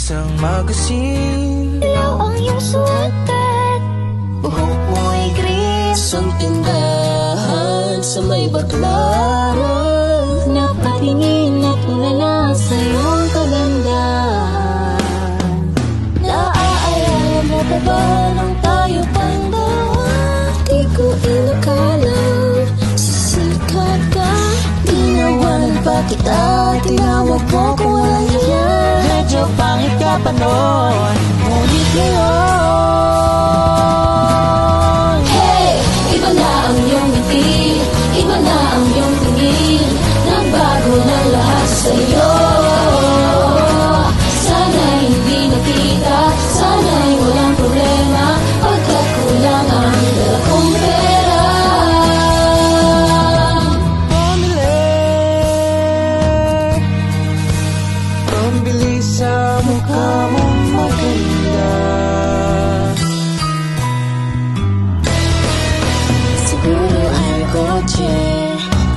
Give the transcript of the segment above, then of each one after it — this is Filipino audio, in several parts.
isang magasin. Ilaw ang iyong suotan, buhok mo'y gris. Isang tindahan sa may Baclaran, Napatingin at ulala sa iyong kagandahan. naaalala mo pa ba nang tayo pang dalawa? Di ko inakalang sisikat ka. Tinawanan pa kita, tinawag mo kung walang hiya. Medyo pangit ka pa noon, ngunit ngayon, Hey! Iba na ang iyong ngiti, iba na ang iyong tingin. Nagbago na lahat sa'yo. Sana'y hindi nakita, sana'y walang problema, pagkat kulang ang dala kong pera. pambili sa mukha mong maganda. Siguro ay kotse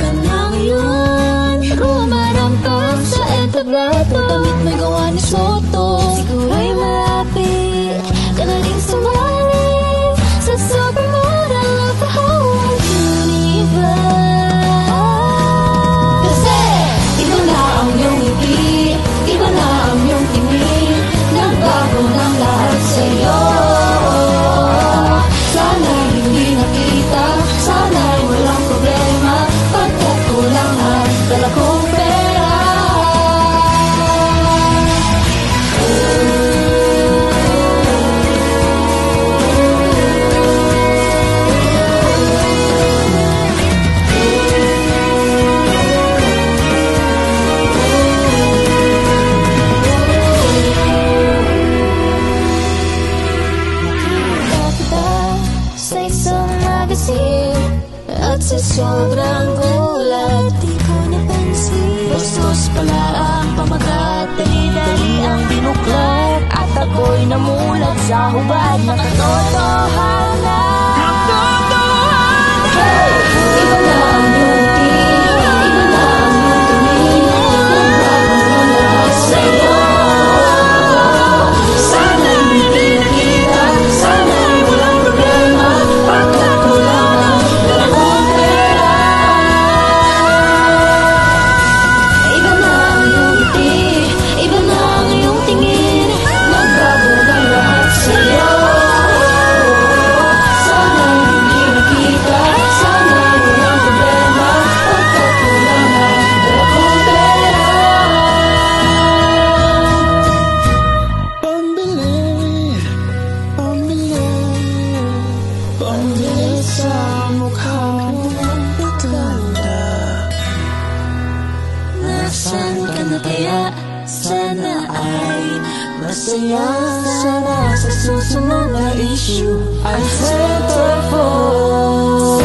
ka na ngayon, rumarangkap sa entablado, damit may gawa ni Soto. Siguro'y malapit ka na rin sumali sa supermodel of the whole universe. Kasi iba na ang iyong ngiti, iba na ang iyong tingin. Nagbago ng lahat sa'yo. Sana'y hindi nakita, sana'y walang problema, pagkat kulang ang dala kong pera. Nakita sa isang magasin at sa sobrang gulat di ko napansin. Bastos pala ang pamagat, dali-dali ang binuklat, at ako'y namulat sa hubad na katotohanan. Hey! Iba na ang iyong ngiti, iba na ang iyong tingin. Nagbago na lahat sa'yo. Sana'y hindi nakita, sana'y walang problema, pagkat kulang ang dala kong pera. Iba na ang iyong ngiti, iba na ang iyong tingin. Nagbago na lahat sa'yo. Sana'y hindi nakita, sana'y walang problema, pagkat kulang ang dala kong pera. Pambili, pambili, pambili sa mukha mong maganda. Nasaan ka na kaya? Sana ay masaya. Sana sa susunod na issue ay settle for